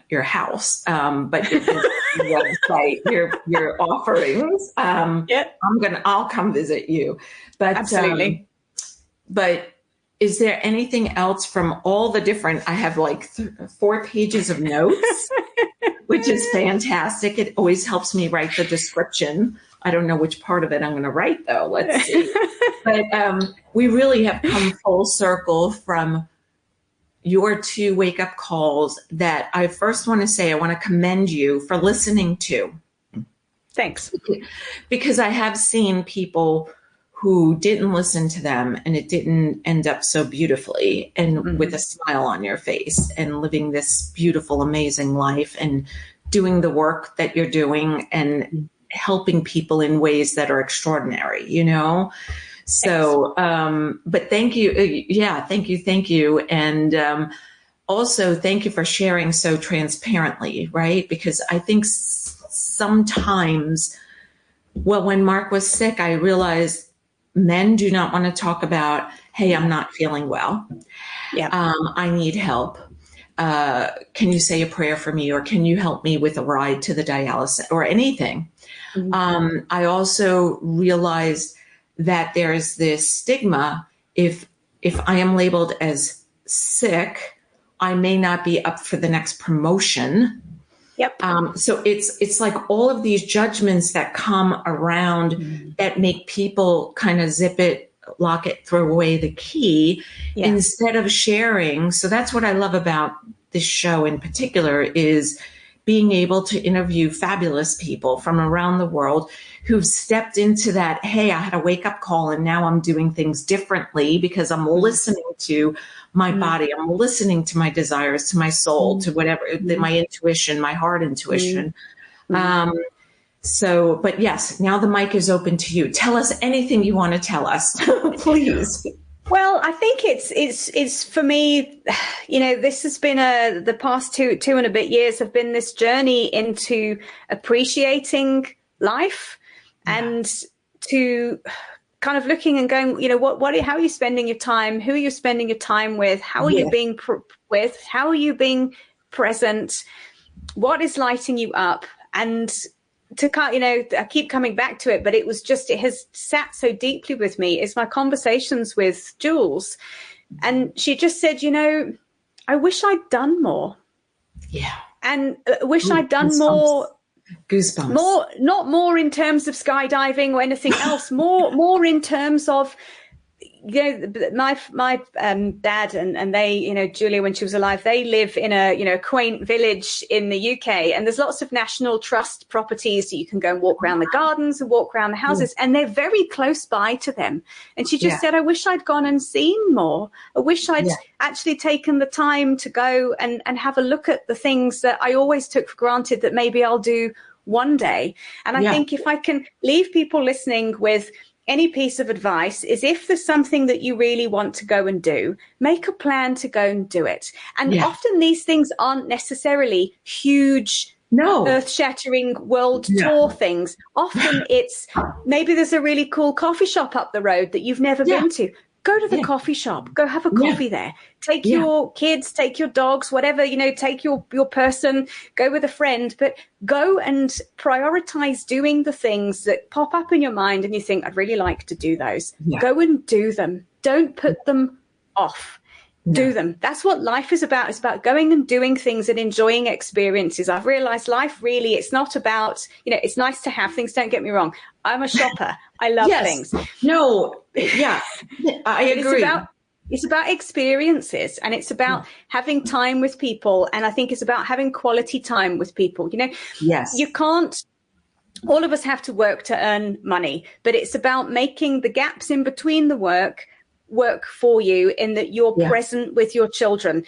your house, but your website, your offerings. I'll come visit you, but absolutely. But is there anything else from all the different, I have like 4 pages of notes, which is fantastic. It always helps me write the description. I don't know which part of it I'm going to write though. Let's see. But we really have come full circle from your 2 wake-up calls that I first want to say, I want to commend you for listening to. Thanks. Because I have seen people who didn't listen to them and it didn't end up so beautifully and with a smile on your face and living this beautiful, amazing life and doing the work that you're doing and helping people in ways that are extraordinary, So, but thank you. Thank you. And also thank you for sharing so transparently, right? Because I think sometimes, when Mark was sick, I realized men do not want to talk about, hey, I'm not feeling well. Yeah. I need help. Can you say a prayer for me? Or can you help me with a ride to the dialysis or anything? I also realized that there's this stigma. If I am labeled as sick, I may not be up for the next promotion. Yep. So it's like all of these judgments that come around that make people kind of zip it, lock it, throw away the key instead of sharing. So that's what I love about this show in particular is being able to interview fabulous people from around the world who've stepped into that, hey, I had a wake-up call and now I'm doing things differently because I'm listening to my body, I'm listening to my desires, to my soul, to whatever, my intuition, my heart intuition. But yes, now the mic is open to you. Tell us anything you want to tell us, please. Well, I think it's for me, this has been the past two and a bit years have been this journey into appreciating life and to kind of looking and going, how are you spending your time? Who are you spending your time with? How are you being with? How are you being present? What is lighting you up? And I keep coming back to it, but it has sat so deeply with me is my conversations with Jules. And she just said, I wish I'd done more. Yeah. And wish I'd done more. Goosebumps. Not more in terms of skydiving or anything else, more in terms of, my dad and they, Julia, when she was alive, they live in a quaint village in the UK, and there's lots of National Trust properties so you can go and walk around the gardens and walk around the houses, and they're very close by to them. And she just said, I wish I'd gone and seen more. I wish I'd actually taken the time to go and have a look at the things that I always took for granted that maybe I'll do one day. And I think if I can leave people listening with any piece of advice is if there's something that you really want to go and do, make a plan to go and do it. And often these things aren't necessarily huge, earth-shattering world tour things. Often it's maybe there's a really cool coffee shop up the road that you've never been to. Go to the coffee shop, go have a coffee there. Take your kids, take your dogs, whatever, take your person, go with a friend, but go and prioritize doing the things that pop up in your mind and you think, I'd really like to do those. Go and do them. Don't put them off. Do them. That's what life is about. It's about going and doing things and enjoying experiences. I've realized life really, it's not about, it's nice to have things. Don't get me wrong. I'm a shopper. I love things. No. Yeah. I agree. It's about experiences, and it's about having time with people. And I think it's about having quality time with people. You can't, all of us have to work to earn money, but it's about making the gaps in between the work for you, in that you're present with your children.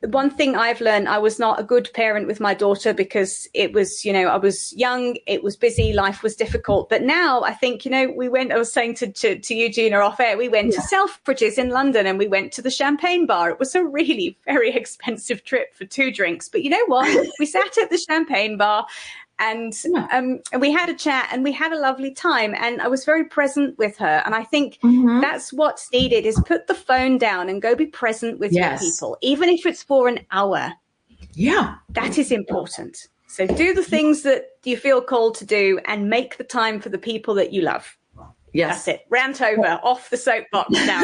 One thing I've learned, I was not a good parent with my daughter because it was, I was young, it was busy, life was difficult. But now I think, I was saying to you, Gina, off air, we went to Selfridges in London and we went to the Champagne bar. It was a really very expensive trip for 2 drinks. But you know what? We sat at the Champagne bar and we had a chat and we had a lovely time, and I was very present with her. And I think that's what's needed, is put the phone down and go be present with your people, even if it's for an hour. Yeah. That is important. So do the things that you feel called to do and make the time for the people that you love. Yes. That's it. Rant over, off the soapbox now.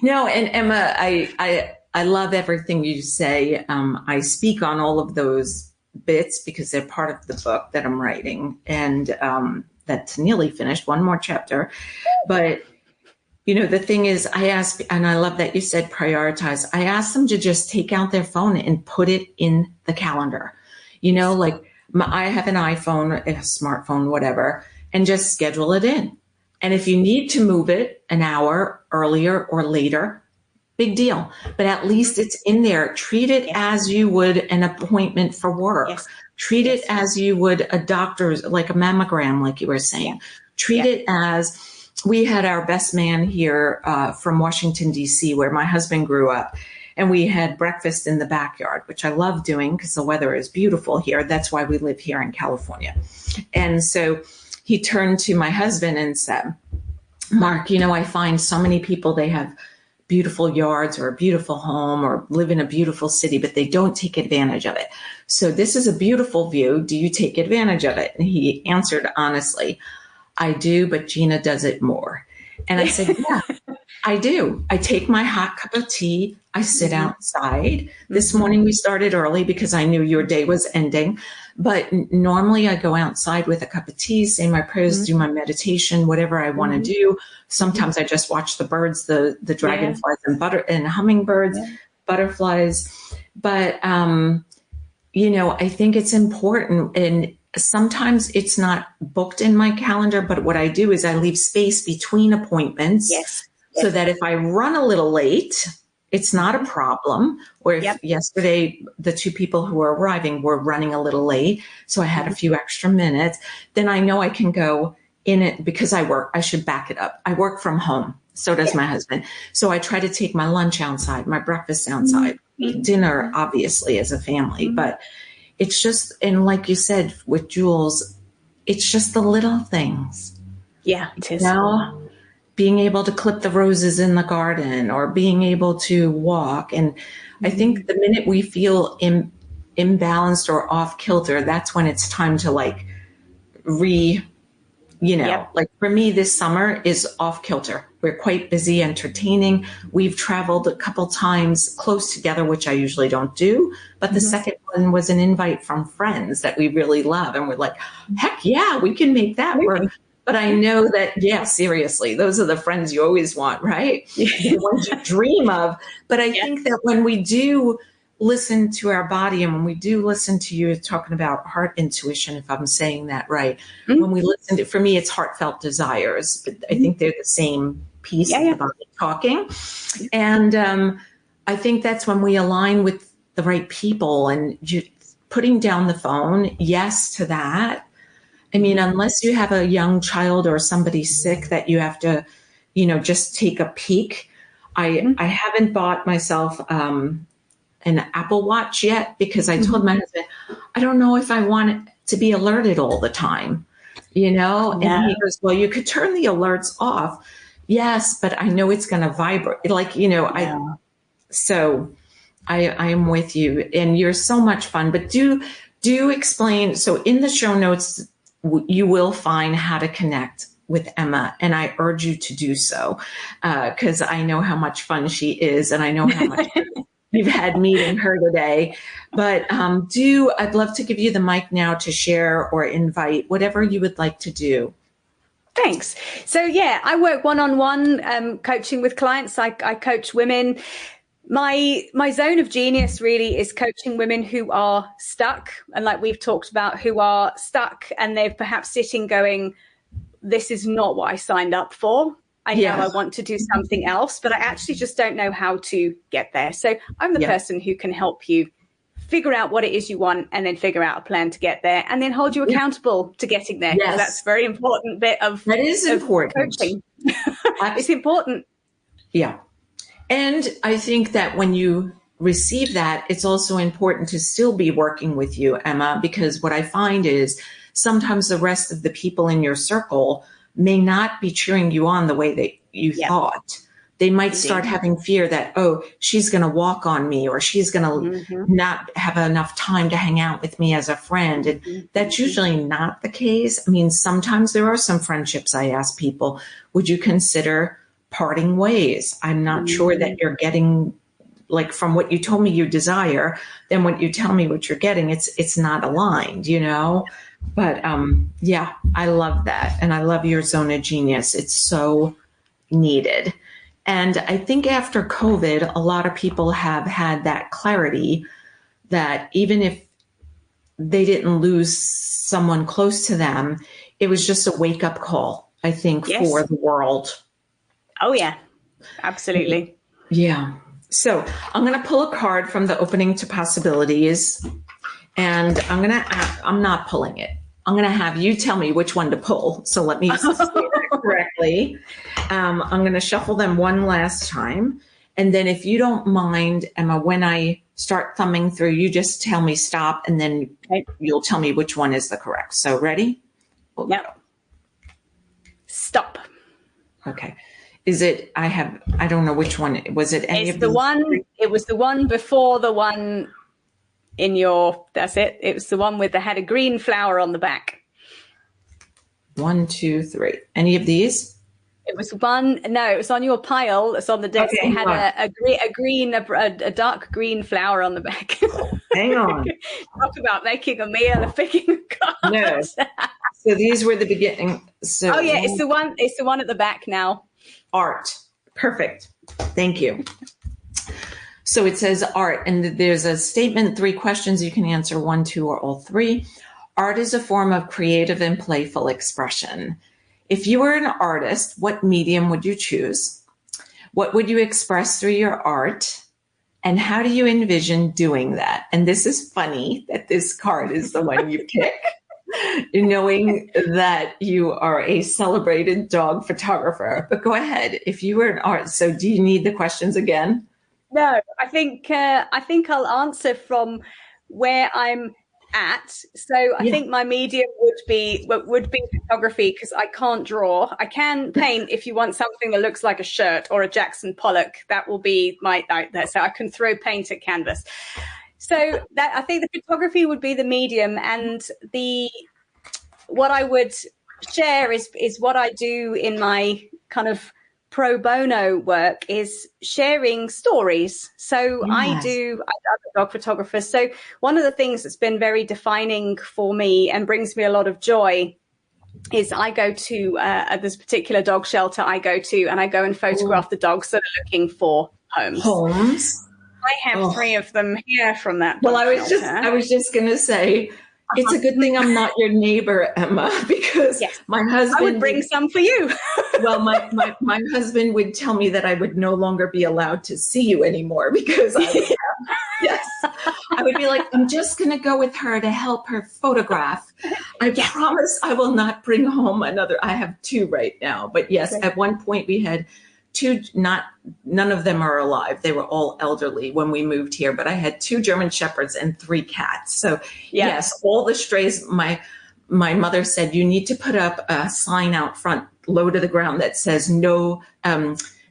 No, and Emma, I love everything you say. I speak on all of those bits because they're part of the book that I'm writing, and that's nearly finished, one more chapter. But the thing is, I ask, and I love that you said prioritize. I ask them to just take out their phone and put it in the calendar. I have an iPhone, a smartphone, whatever, and just schedule it in. And if you need to move it an hour earlier or later, big deal. But at least it's in there. Treat it as you would an appointment for work. Treat it as you would a doctor's, like a mammogram, like you were saying. Treat it as, we had our best man here from Washington, D.C., where my husband grew up. And we had breakfast in the backyard, which I love doing because the weather is beautiful here. That's why we live here in California. And so he turned to my husband and said, Mark, I find so many people, they have beautiful yards or a beautiful home or live in a beautiful city, but they don't take advantage of it. So this is a beautiful view. Do you take advantage of it? And he answered honestly, I do, but Gina does it more. And I said, yeah, I do. I take my hot cup of tea. I sit outside. This morning we started early because I knew your day was ending. But normally I go outside with a cup of tea, say my prayers, do my meditation, whatever I want to do. Sometimes I just watch the birds, the dragonflies and hummingbirds, butterflies. But, I think it's important. And sometimes it's not booked in my calendar, but what I do is I leave space between appointments so that if I run a little late, it's not a problem. Or if yesterday, the 2 people who were arriving were running a little late, so I had a few extra minutes, then I know I can go in it because I should back it up. I work from home. So does my husband. So I try to take my lunch outside, my breakfast outside, eat dinner, obviously, as a family. But it's just, and like you said, with Jules, it's just the little things. Yeah, it is. Being able to clip the roses in the garden or being able to walk. And I think the minute we feel imbalanced or off kilter, that's when it's time to like like for me, this summer is off kilter. We're quite busy entertaining. We've traveled a couple times close together, which I usually don't do. But the second one was an invite from friends that we really love. And we're like, heck yeah, we can make that work. But I know that, seriously, those are the friends you always want, right? The ones you dream of. But I think that when we do listen to our body and when we do listen to you talking about heart intuition, if I'm saying that right, when we listen to, for me, it's heartfelt desires. But I think they're the same piece of the body talking. And I think that's when we align with the right people and putting down the phone. Yes to that. I mean, unless you have a young child or somebody sick that you have to, just take a peek. I haven't bought myself an Apple Watch yet because I told my husband, I don't know if I want it to be alerted all the time, And he goes, well, you could turn the alerts off, Yes, but I know it's going to vibrate. Like, you know, Yeah. I am with you, and you're so much fun. But do explain. So in the show notes, you will find how to connect with Emma, and I urge you to do so because I know how much fun she is, and I know how much you've had meeting her today. But I'd love to give you the mic now to share or invite whatever you would like to do. Thanks. So yeah, I work one-on-one coaching with clients. I coach women. My zone of genius really is coaching women who are stuck, and like we've talked about, who are stuck and they're perhaps sitting going, this is not what I signed up for. I know I want to do something else, but I actually just don't know how to get there. So I'm the person who can help you figure out what it is you want and then figure out a plan to get there and then hold you accountable to getting there. Yes. That's a very important bit of that is important. Coaching. It's important. Yeah. And I think that when you receive that, it's also important to still be working with you, Emma, because what I find is sometimes the rest of the people in your circle may not be cheering you on the way that you thought. They might start having fear that, oh, she's going to walk on me, or she's going to not have enough time to hang out with me as a friend. And that's usually not the case. I mean, sometimes there are some friendships. I ask people, would you consider parting ways? I'm not sure that you're getting, like, from what you told me you desire, then what you tell me what you're getting, it's not aligned, you know? But yeah, I love that. And I love your zone of genius. It's so needed. And I think after COVID, a lot of people have had that clarity that even if they didn't lose someone close to them, it was just a wake up call, I think, for the world. Oh, yeah, absolutely. Yeah. So I'm going to pull a card from the opening to possibilities. And I'm not pulling it. I'm going to have you tell me which one to pull. So let me say that correctly. I'm going to shuffle them one last time. And then if you don't mind, Emma, when I start thumbing through, you just tell me stop, and then you'll tell me which one is the correct. So ready? Yep. Stop. Okay. Is it, I don't know which one. Was it any of the one? It was the one before the one in your, that's it. It was the one with had a green flower on the back. 1, 2, 3. Any of these? It was one. No, it was on your pile. It's on the desk. Okay, it had a dark green flower on the back. Hang on. Talk about making a meal of picking a card. No. So these were the beginning. So oh yeah, it's the one. It's the one at the back now. Art. Perfect. Thank you. So it says art, and there's a statement, 3 questions you can answer, 1, 2, or all 3. Art is a form of creative and playful expression. If you were an artist, what medium would you choose? What would you express through your art? And how do you envision doing that? And this is funny that this card is the one you pick, knowing that you are a celebrated dog photographer. But go ahead. If you were an artist, so do you need the questions again? No, I think I'll answer from where I'm at. So I think my medium would be photography, because I can't draw. I can paint if you want something that looks like a shirt or a Jackson Pollock. That will be so I can throw paint at canvas. So that I think the photography would be the medium, and what I would share is what I do in my kind of pro bono work is sharing stories. So I'm a dog photographer. So one of the things that's been very defining for me and brings me a lot of joy is I go to this particular dog shelter I go to, and I go and photograph the dogs that are looking for homes. I have 3 of them here from that. Well, I was just going to say, it's a good thing I'm not your neighbor, Emma, because my husband... I would bring some for you. Well, my husband would tell me that I would no longer be allowed to see you anymore, because I would be like, I'm just going to go with her to help her photograph. I promise I will not bring home another. I have 2 right now. But yes, at one point we had 2, none of them are alive. They were all elderly when we moved here, but I had 2 German Shepherds and 3 cats. So yes, all the strays, my mother said, you need to put up a sign out front, low to the ground, that says no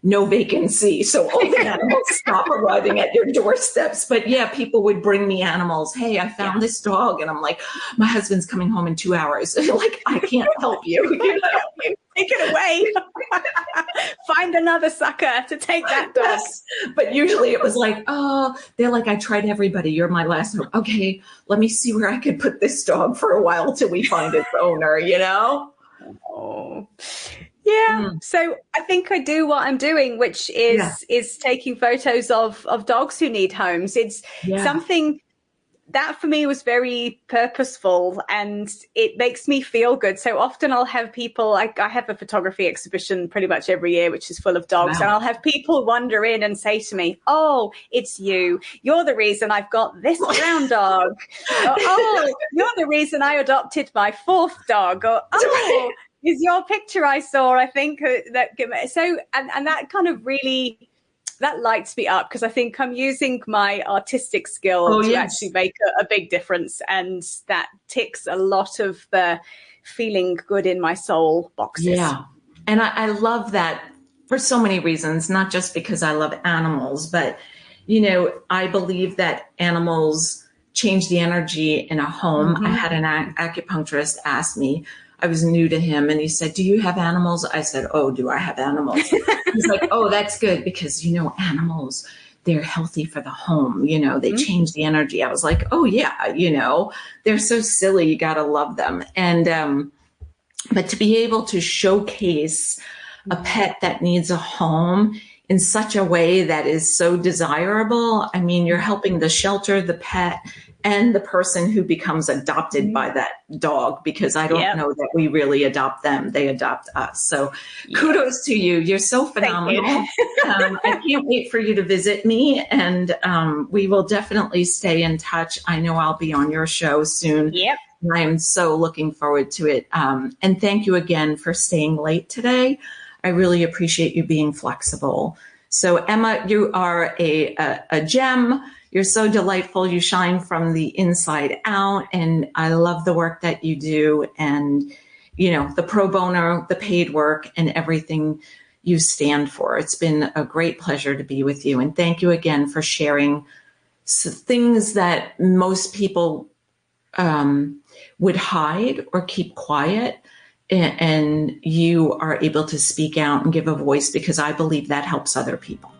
vacancy. So all the animals stop arriving at your doorsteps. But yeah, people would bring me animals. Hey, I found this dog. And I'm like, my husband's coming home in 2 hours. Like, I can't help you. You know? Take it away. Find another sucker to take that dog. Yes. But usually it was like, oh, they're like, I tried everybody. You're my last hope. Okay, let me see where I could put this dog for a while till we find its owner, you know? Oh. Yeah. So I think I do what I'm doing, which is taking photos of dogs who need homes. It's something that for me was very purposeful, and it makes me feel good. So often I'll have people, I have a photography exhibition pretty much every year, which is full of dogs. Wow. And I'll have people wander in and say to me, oh, it's you. You're the reason I've got this brown dog. Or, oh, you're the reason I adopted my fourth dog. Or, oh, is your picture I saw, I think. So, and that kind of really, that lights me up, because I think I'm using my artistic skill to actually make a big difference. And that ticks a lot of the feeling good in my soul boxes. Yeah. And I love that for so many reasons, not just because I love animals, but, you know, I believe that animals change the energy in a home. Mm-hmm. I had an acupuncturist ask me, I was new to him, and he said, do you have animals? I said, oh, do I have animals? He's like, oh, that's good, because, you know, animals, they're healthy for the home. You know, they change the energy. I was like, oh, yeah, you know, they're so silly. You got to love them. And, but to be able to showcase a pet that needs a home in such a way that is so desirable, I mean, you're helping the shelter, the pet, and the person who becomes adopted by that dog, because I don't know that we really adopt them. They adopt us. So kudos to you. You're so phenomenal. I can't wait for you to visit me, and we will definitely stay in touch. I know I'll be on your show soon. Yep. I'm so looking forward to it. And thank you again for staying late today. I really appreciate you being flexible. So Emma, you are a gem. You're so delightful. You shine from the inside out. And I love the work that you do, and, you know, the pro bono, the paid work, and everything you stand for. It's been a great pleasure to be with you. And thank you again for sharing things that most people would hide or keep quiet. And you are able to speak out and give a voice, because I believe that helps other people.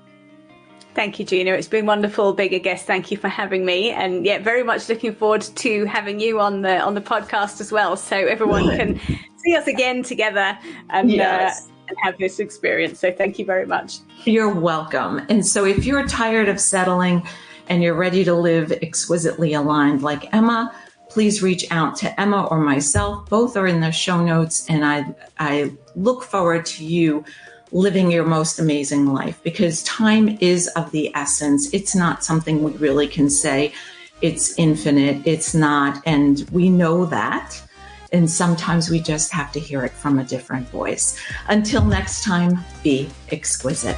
Thank you, Gina. It's been wonderful being a guest. Thank you for having me. And very much looking forward to having you on the podcast as well, so everyone can see us again together and have this experience. So thank you very much. You're welcome. And so if you're tired of settling and you're ready to live exquisitely aligned like Emma, please reach out to Emma or myself. Both are in the show notes. And I look forward to you living your most amazing life, because time is of the essence. It's not something we really can say. It's infinite. It's not. And we know that. And sometimes we just have to hear it from a different voice. Until next time, be exquisite.